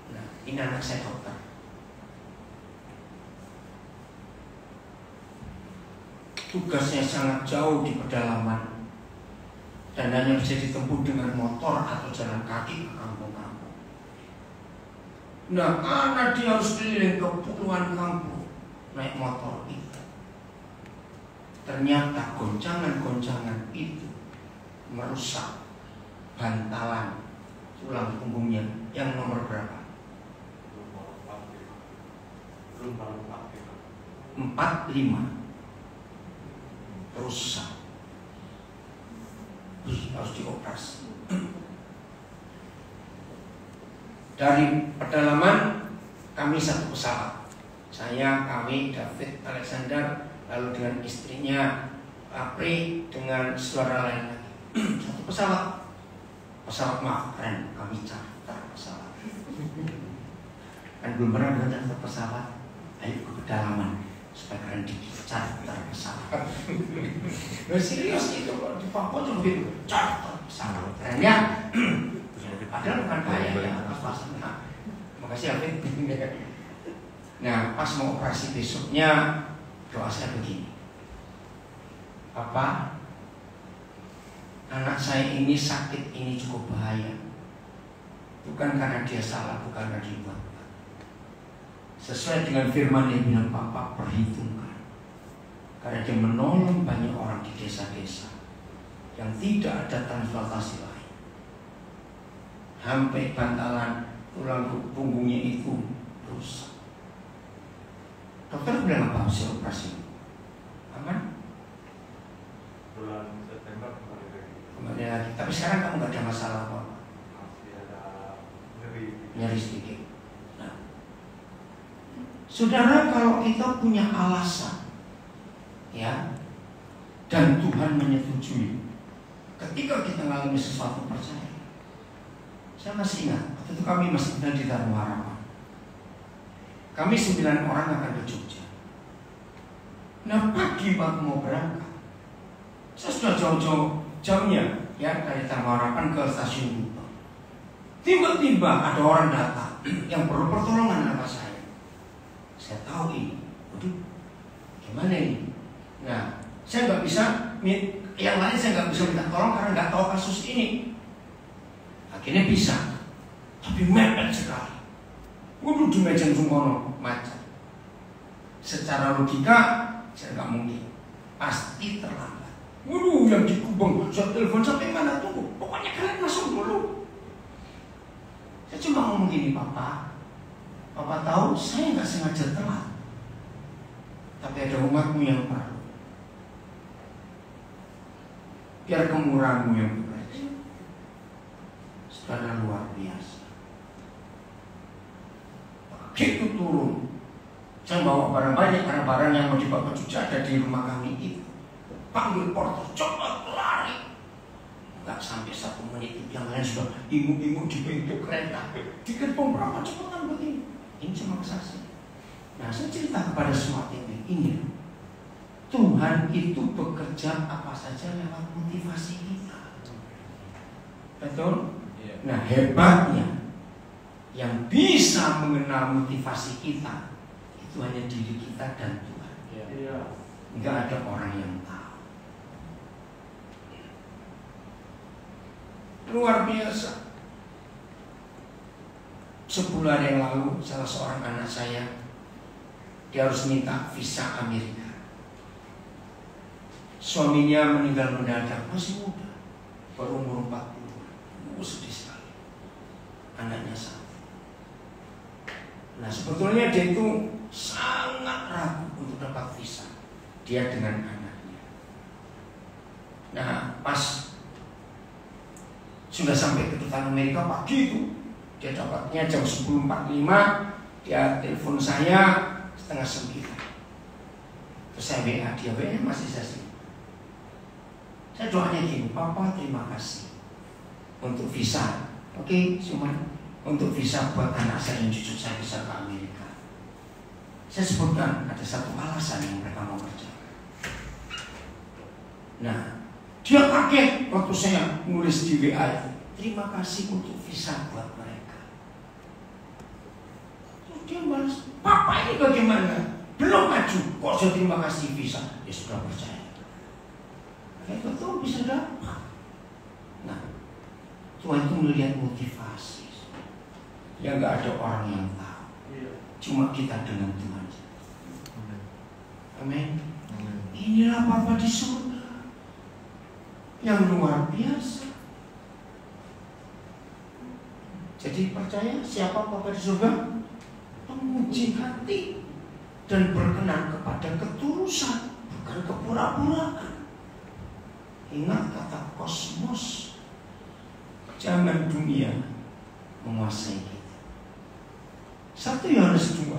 Nah, ini anak saya dokter. Tugasnya sangat jauh di pedalaman dan hanya bisa ditempuh dengan motor atau jalan kaki ke kampung-kampung. Nah, karena dia harus keliling ke puluhan kampung naik motor itu, ternyata goncangan-goncangan itu merusak bantalan tulang punggungnya yang nomor berapa? 45. Rusak. Harus dioperasi. Dari pedalaman kami satu pesawat. Saya, kami, David, Alexander, lalu dengan istrinya Apri dengan saudara lain lagi. Satu pesawat. Pesawat maaf keren, kami charter pesawat. Kan belum pernah berangkat pesawat. Ayo ke pedalaman supaya keren dikit, charter pesawat. Serius itu, di Papua juga begitu, charter pesawat. Keren ya? Padahal bukan kaya ya, pas-pasan. Nah, makasih Alvin. Nah, pas mau operasi besoknya, doa saya begini. Papa, anak saya ini sakit, ini cukup bahaya. Bukan karena dia salah, bukan karena dia buat. Sesuai dengan firman yang bilang Papa, perhitungkan. Karena dia menolong banyak orang di desa-desa yang tidak ada transportasi lain. Sampai bantalan tulang punggungnya itu rusak. Dokter bilang apa hasil operasi? Aman? Bulan September kemarin. kembali lagi. Tapi sekarang kamu nggak ada masalah apa-apa. Masih ada Nyeri sedikit. Nah, saudara, kalau kita punya alasan, ya, dan Tuhan menyetujui, ketika kita mengalami sesuatu percaya. Saya masih ingat, waktu itu kami masih tinggal di Darul Harapan. Kami 9 orang akan ke Jogja. Nah, pagi waktu mau berangkat, saya sudah jauh-jauh jamnya, ya, dari Darul Harapan ke stasiun Gubeng. Tiba-tiba ada orang datang yang perlu pertolongan sama saya. Saya tahu ini, waduh, gimana ini? Nah, saya nggak bisa, yang lain saya nggak bisa minta tolong karena nggak tahu kasus ini. Akhirnya bisa, tapi mepet sekali. Waduh, di meja Sungkono macet. Secara logika, saya nggak mungkin, pasti terlambat. Waduh, yang di Gubeng, saya telepon sampai mana tunggu. Pokoknya kalian masuk dulu. Saya cuma ngomong gini, Papa tahu saya nggak sengaja telat, tapi ada umatmu yang perlu. Biar kemurahanmu yang bekerja. Saudara, luar biasa. Begitu turun, saya bawa barang banyak karena barang yang mau dibawa ke Jogja ada di rumah kami itu. Panggil porter, cepat lari. Enggak sampai 1 menit, yang lain sudah ingu-ingu di pintu kereta. Di gerbong berapa cepetan begini? Ini cuma kesaksian. Nah, saya cerita kepada semua tim ini. Tuhan itu bekerja apa saja lewat motivasi kita. Betul? Nah, hebatnya yang bisa mengenal motivasi kita itu hanya diri kita dan Tuhan. Enggak ada orang yang tahu. Luar biasa. Sebulan yang lalu salah seorang anak saya, dia harus minta visa Amerika. Suaminya meninggal mendadak, masih muda, baru umur 40. Sedih sekali. Anaknya satu. Nah, sebetulnya dia itu sangat ragu untuk dapat visa. Dia dengan anaknya. Nah, pas sudah sampai kedutaan Amerika pagi itu, dia dapatnya jam 10.45. Dia telepon saya 8:30. Terus saya WA dia, WA masih saya sih. Saya doanya gini, Papa terima kasih untuk visa. Oke, cuma untuk visa buat anak saya dan cucu saya bisa ke Amerika. Saya sebutkan ada satu alasan yang mereka mau kerjakan. Nah, dia kaget waktu saya nulis di WA, terima kasih untuk visa buat mereka. Terus dia balas, Papa ini bagaimana? Belum maju, kok saya terima kasih visa? Dia sudah percaya. Kayak betul bisa dapat. Nah, Tuhan itu melihat motivasi yang gak ada orang yang tahu. Cuma kita dengan Tuhan. Amin. Inilah Bapa di surga yang luar biasa. Jadi percaya siapa Bapa di surga? Penguji hati dan berkenan kepada ketulusan, bukan kepura-puraan. Ingat kata kosmos. Jangan dunia menguasai kita. 1 Yohanes 2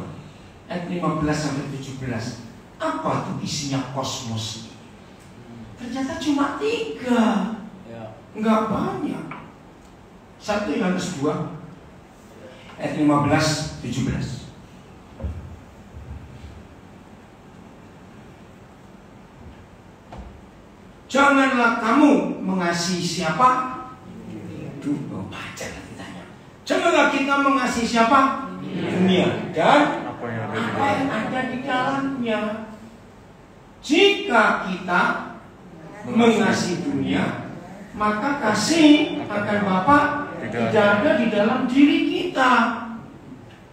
ayat 15-17. Apa tuh isinya kosmos ini? Ternyata cuma 3, enggak banyak. 1 Yohanes 2 ayat 15-17. Janganlah kamu mengasihi siapa? Duh, baca ditanya. Janganlah kita mengasihi siapa? Dunia dan apa yang ada di dalamnya. Jika kita mengasihi dunia, maka kasih akan Bapa tidak ada di dalam diri kita.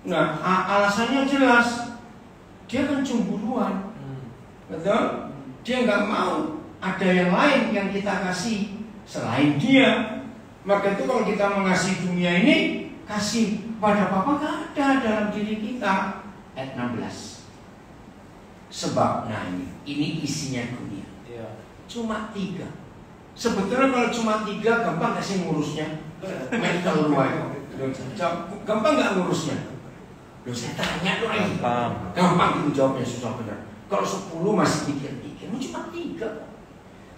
Nah, alasannya jelas. Dia kan cemburuan, betul? Dia nggak mau ada yang lain yang kita kasih selain dia. Maka itu kalau kita mengasihi dunia ini, kasih pada Bapa nggak ada dalam diri kita. Ayat 16. Sebab, nah ini isinya dunia. Cuma 3. Sebetulnya kalau cuma 3 gampang gak sih ngurusnya? Mental luar. Gampang gak ngurusnya? Loh saya tanya loh ini. Gampang itu jawabnya, susah benar. Kalau 10 masih pikir-pikir, cuma 3.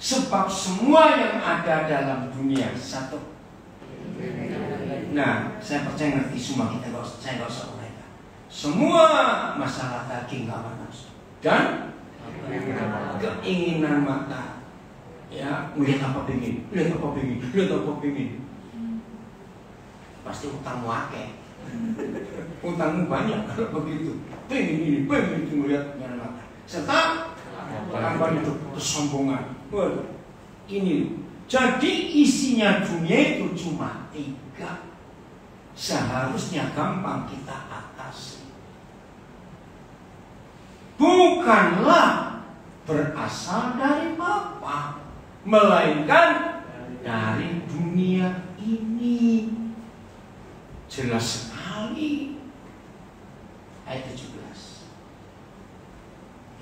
Sebab semua yang ada dalam dunia satu. Nah, saya percaya ngerti semua kita, saya nggak usah uraikan. Semua masalah daging hawa nafsu dan keinginan mata. Ya, melihat apa pengin, lihat apa pengin, lihat apa pengin. Pasti utang wakil. Utangmu banyak kalau begitu. Pengen itu melihat mata. Serta apa itu kesombongan. Waduh, ini. Jadi isinya dunia itu cuma 3. Seharusnya gampang kita atasi. Bukanlah berasal dari Bapa, melainkan dari dunia ini. Jelas sekali. Ayat 17.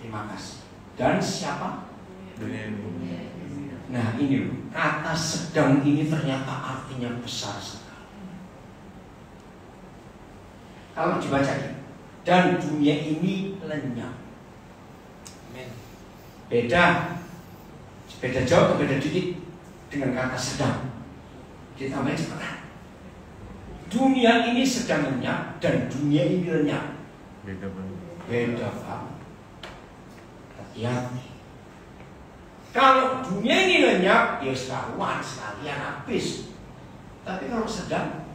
Terima kasih. Dan siapa? Dunia ini. Nah ini loh, kata sedang ini ternyata artinya besar sekali. Kalau dibaca, dan dunia ini lenyap. Beda jauh, beda dikit dengan kata sedang. Ditambahin cepetan. Dunia ini sedang lenyap dan dunia ini lenyap. Beda banget. Beda banget. Hati-hati. Kalau dunia ini lenyap, ya sekalian habis. Tapi kalau sedang,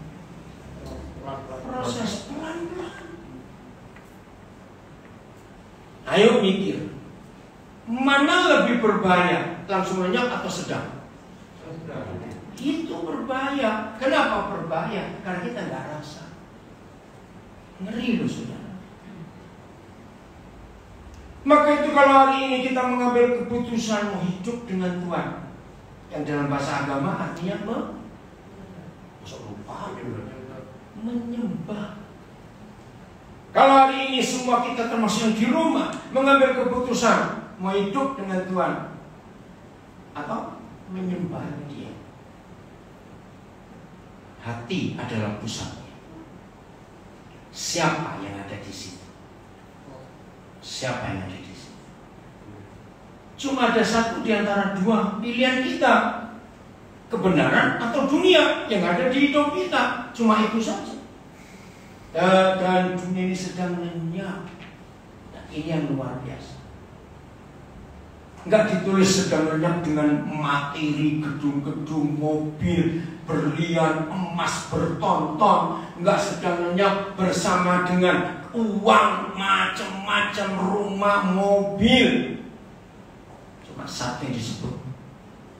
proses pelan-pelan. Ayo mikir, mana lebih berbahaya, langsung lenyap atau sedang? Itu berbahaya. Kenapa berbahaya? Karena kita nggak rasa. Ngeri loh saudara. Maka itu kalau hari ini kita mengambil keputusan mau hidup dengan Tuhan, yang dalam bahasa agama artinya menyembah. Kalau hari ini semua kita termasuk yang di rumah mengambil keputusan mau hidup dengan Tuhan atau menyembah Dia. Hati adalah pusatnya. Siapa yang ada di situ? Siapa yang ada di situ? Cuma ada satu di antara 2 pilihan kita. Kebenaran atau dunia yang ada di hidup kita. Cuma itu saja. Dan dunia ini sedang lenyap. Nah, ini yang luar biasa. Enggak ditulis sedang lenyap dengan materi, gedung-gedung, mobil, berlian, emas bertonton. Enggak sedang lenyap bersama dengan uang, macam-macam, rumah, mobil. Cuma satu yang disebut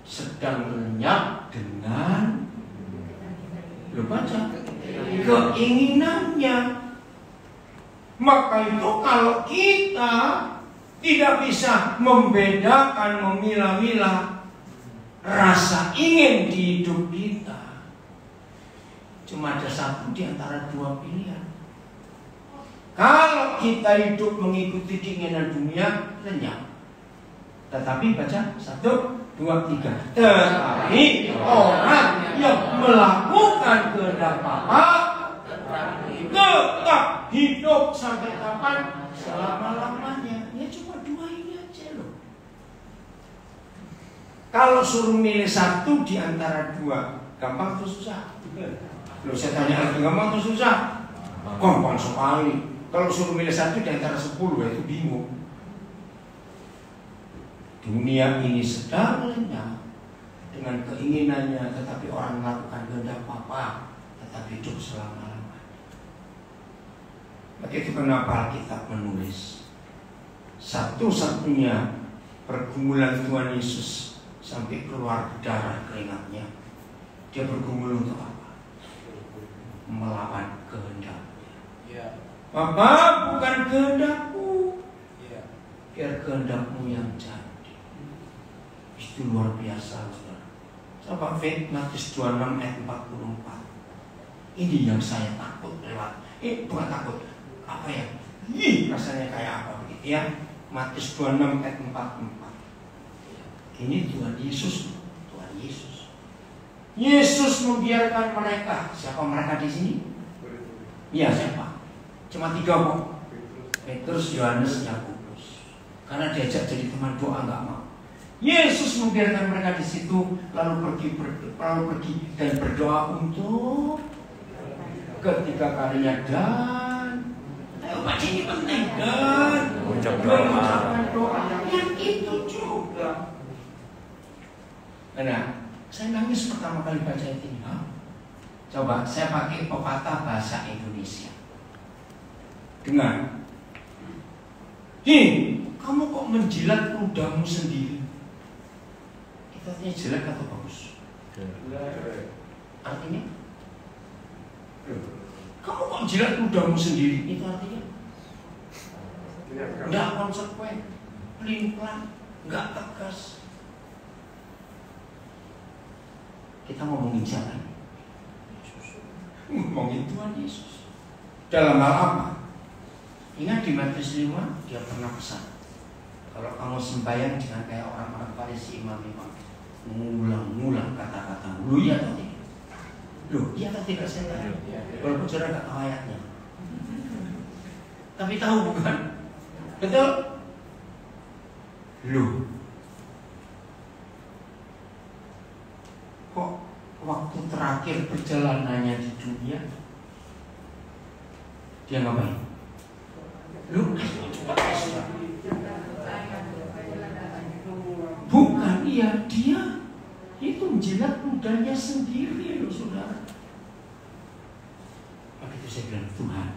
sedang lenyap dengan, lu baca, keinginannya. Maka itu kalau kita tidak bisa membedakan, memilah-milah rasa ingin di hidup kita, cuma ada satu di antara 2 pilihan. Kalau kita hidup mengikuti keinginan dunia, lenyap. Tetapi baca 1, 2, 3. Tetapi orang yang melakukan kehendak Bapa tetap hidup sampai kapan? Selama-lamanya. Ya cuma 2 ini aja loh. Kalau suruh milih 1 di antara 2, gampang atau susah? Loh saya tanya lagi, gampang atau susah? Gampang sekali. Kalau suruh milih 1 di antara 10, ya itu bingung. Dunia ini sedang lenyap dengan keinginannya, tetapi orang melakukan kehendak Bapa tetap hidup selama-lamanya. Maka itu kenapa Alkitab menulis satu-satunya pergumulan Tuhan Yesus sampai keluar darah keringatnya. Dia bergumul untuk apa? Melawan kehendaknya. Bapa, bukan kehendakku, biar kehendakmu yang jadi. Itu luar biasa, saudara. Coba Matius 26 ayat 44. Ini yang saya takut lewat. Bukan takut, apa ya? Rasanya kayak apa begitu ya? Matius 26 ayat 44. Ini Tuhan Yesus. Tuhan Yesus. Yesus membiarkan mereka. Siapa mereka di sini? Iya, siapa? Cuma 3 kok. Petrus, Yohanes, Yakobus. Karena diajak jadi teman doa nggak mau. Yesus membiarkan mereka di situ, lalu pergi dan berdoa untuk ketiga kalinya dan baca ini penting dan mengucapkan doa yang itu juga. Nah, saya nangis pertama kali baca ini. Coba saya pakai pepatah bahasa Indonesia. Dengar. Kamu kok menjilat ludahmu sendiri? Itu artinya jelek atau bagus? Artinya? Kamu kok jilat ludahmu sendiri? Itu artinya? Nggak konsekuen, pelin-pelan, nggak tegas. Kita ngomongin jalan, ngomongin Tuhan Yesus. Dalam hal apa? Ingat di Matius 5 dia pernah pesan, kalau kamu sembahyang jangan kayak orang-orang Farisi, imam-imam, ngulang-ngulang kata-kata. Lu iya atau tidak? Loh, iya atau tidak saya tanya? Walaupun saudara nggak tahu ayatnya, tapi tahu bukan? Betul? Loh, kok waktu terakhir perjalanannya di dunia dia ngapain? Loh, bukan, iya dia itu menjilat ludahnya sendiri loh saudara. Maka itu saya bilang, Tuhan,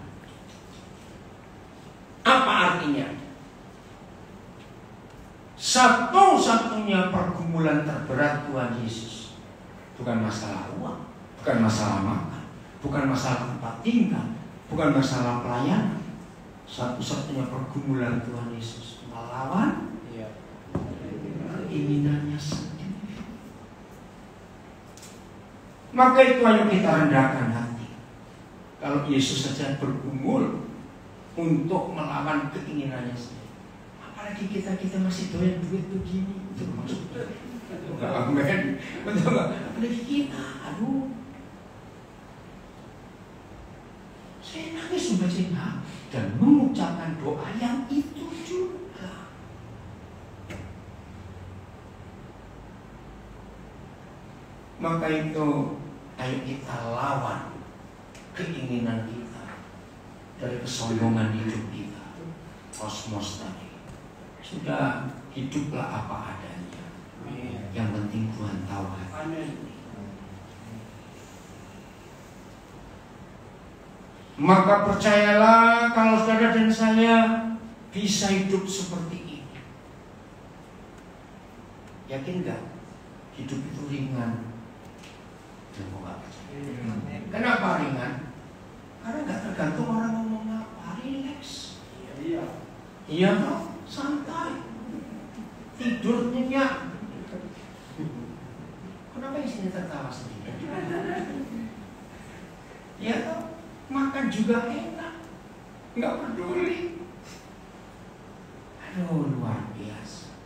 apa artinya? Satu-satunya pergumulan terberat Tuhan Yesus bukan masalah uang, bukan masalah makan, bukan masalah tempat tinggal, bukan masalah pelayanan. Satu-satunya pergumulan Tuhan Yesus melawan keinginannya sendiri. Maka itu ayo kita rendahkan hati. Kalau Yesus saja bergumul untuk melawan keinginannya sendiri, apalagi kita masih doyan duit begini. Itu maksudnya. Amin. Betul nggak? Apalagi kita, aduh. Saya nangis membacanya dan mengucapkan doa yang itu juga. Maka itu ayo kita lawan keinginan kita dari kesombongan hidup kita. Kosmos tadi sudah, hiduplah apa adanya. Yang penting Tuhan tahu hati. Maka percayalah kalau saudara dan saya bisa hidup seperti ini. Yakin gak? Hidup itu ringan. Kenapa ringan? Karena gak tergantung orang ngomong apa. Relax. Iya toh, santai. Tidur nyenyak. Kenapa isinya tertawa sendiri? Iya toh, makan juga enak, nggak peduli. Aduh, luar biasa.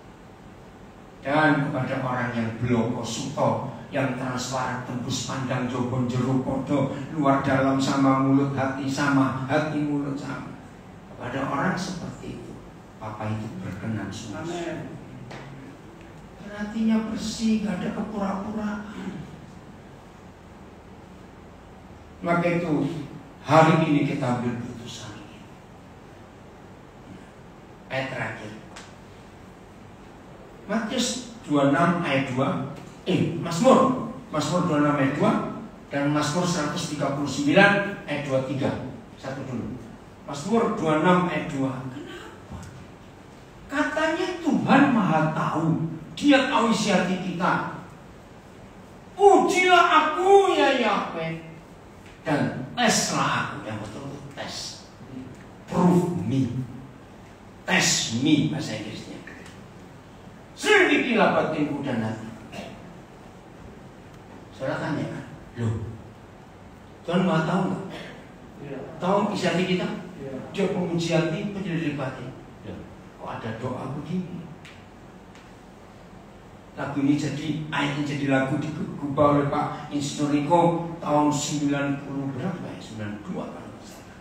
Dan kepada orang yang bloko suto, yang transparan tembus pandang jobon jeruk podo, luar dalam sama mulut hati sama, hati mulut sama. Kepada orang seperti itu, Papa itu berkenan sungguh. Hatinya bersih, gak ada kepura-puraan. Maka itu hari ini kita ambil putusan ini. Ayat terakhir, Matius 26 ayat 2. Mazmur 26 ayat 2 dan Mazmur 139 ayat 23. Satu dulu. Mazmur 26 ayat 2. Kenapa? Katanya Tuhan Maha Tahu. Dia tahu isi hati kita. Ujilah aku ya Yahweh, dan teslah aku. Yang betul itu tes. Prove me. Test me bahasa Inggrisnya. Selidikilah batinku dan hati. Saudara tanya kan, loh, Tuhan Maha tahu nggak? Tahu isi hati kita? Dia penguji hati, penyelidik batin. Kok ada doa begini? lagu ini ayatnya jadi lagu digubah oleh Pak Insinyur tahun 90 berapa ya? 92 kalau nggak salah.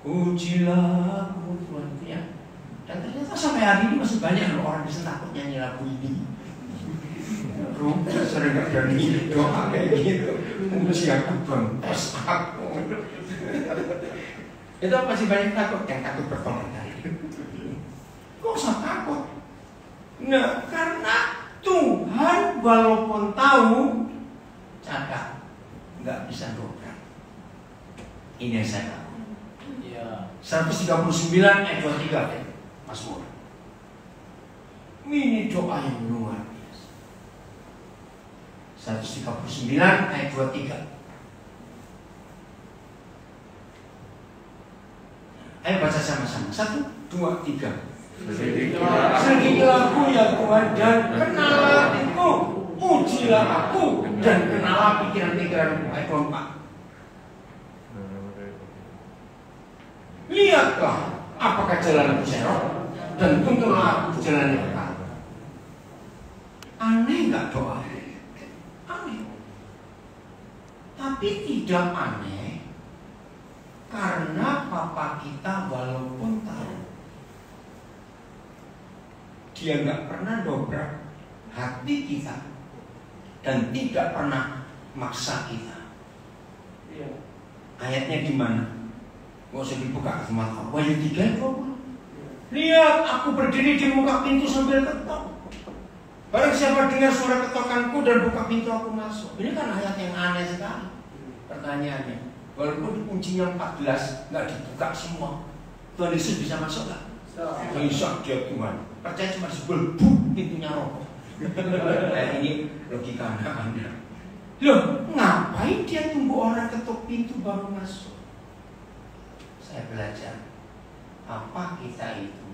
Ujilah aku Tuhan ya. Dan ternyata sampai hari ini masih banyak loh orang bisa takut nyanyi lagu ini. Sering gak berani doa kayak gitu. Uji aku Tuhan, tes aku. Itu masih banyak takut, yang takut bertobat tadi. Kok usah takut? Nah, karena Tuhan walaupun tahu, catat, nggak bisa dobrak. Ini yang saya tahu. Iya. 139 ayat 23 Mazmur. Ini doa yang luar biasa. 139 ayat 23. Ayo baca sama-sama. 1, 2, 3. Sedikilah aku ya Tuhan dan kenalah hatiku. Ujilah aku dan kenalah pikiran-pikiranku. Ayat 24. Lihatlah apakah jalanku serong dan tuntunlah aku jalan yang benar. Aneh nggak doa? Aneh. Tapi tidak aneh karena Papa kita walaupun tahu, dia nggak pernah dobrak hati kita dan tidak pernah maksa kita. Ayatnya di mana? Gak usah dibuka semua. Wahyu 3:20. Lihat, aku berdiri di muka pintu sambil ketok. Barang siapa dengar suara ketokanku dan buka pintu, aku masuk. Ini kan ayat yang aneh sekali. Pertanyaannya, walaupun kuncinya 14 nggak dibuka semua, Tuhan Yesus bisa masuk nggak? Bisa dia Tuhan. Percaya cuma sebel, pintunya roboh. Nah, ini logika anak-anak. Loh, ngapain dia tunggu orang ketuk pintu baru masuk? Saya belajar apa kita itu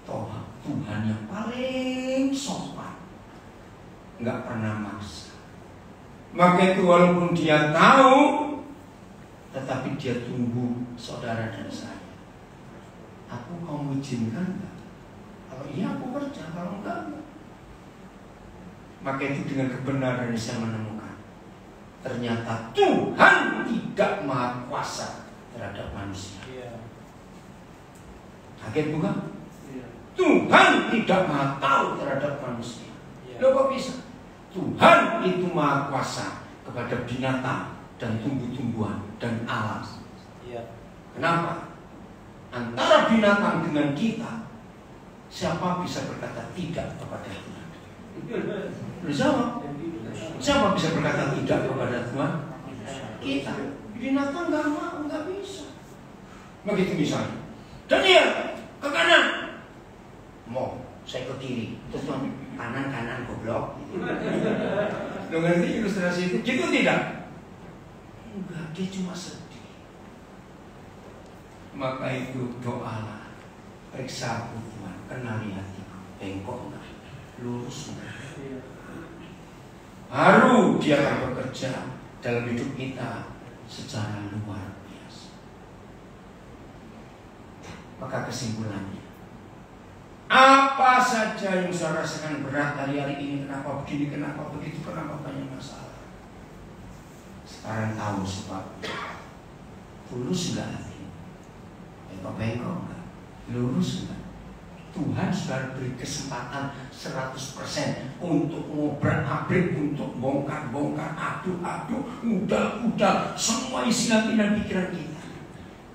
Tuhan yang paling sopan, nggak pernah maksa. Maka itu walaupun dia tahu, tetapi dia tunggu saudara dan saya. Aku kamu izinkan nggak? Kalau iya aku kerja, kalau enggak. Maka itu dengan kebenaran saya menemukan ternyata Tuhan tidak maha kuasa terhadap manusia. Kaget bukan? Tuhan tidak maha tahu terhadap manusia. Loh kok bisa? Tuhan itu maha kuasa kepada binatang dan tumbuh-tumbuhan dan alam. Kenapa? Antara binatang dengan kita, siapa bisa berkata tidak kepada Tuhan? Jawab. Siapa bisa berkata tidak kepada Tuhan? Kita. Binatang nggak mau, nggak bisa. Begitu misalnya. Daniel ke kanan, mau saya ke kiri, terus kanan goblok. Lo ngerti ilustrasi itu? Gitu tidak? Enggak, dia cuma sedih. Maka itu doalah, periksa aku Tuhan, kenali hatiku, bengkok enggak, lurus enggak. Baru dia akan bekerja dalam hidup kita secara luar biasa. Maka kesimpulannya, apa saja yang saya rasakan berat hari-hari ini, kenapa begini, kenapa begitu, kenapa banyak masalah. Sekarang tahu sebabnya. Tulus enggak hati? Bengkok enggak? Lurus enggak? Tuhan sudah beri kesempatan 100% untuk ngobrak-abrik, untuk bongkar-bongkar, aduk-aduk, udal-udal, semua isi hati dan pikiran kita.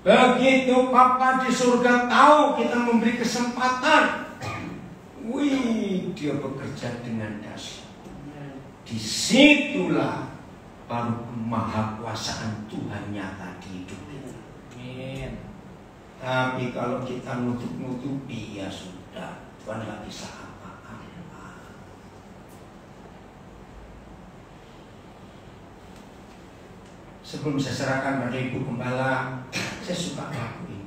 Begitu Papa di surga tahu kita memberi kesempatan, wih, dia bekerja dengan dahsyat. Disitulah baru kemahakuasaan Tuhan nyata di hidup kita. Amin. Tapi kalau kita nutup-nutupi, ya sudah, Tuhan nggak bisa apa-apa. Sebelum saya serahkan pada Ibu Gembala, saya suka lagu ini.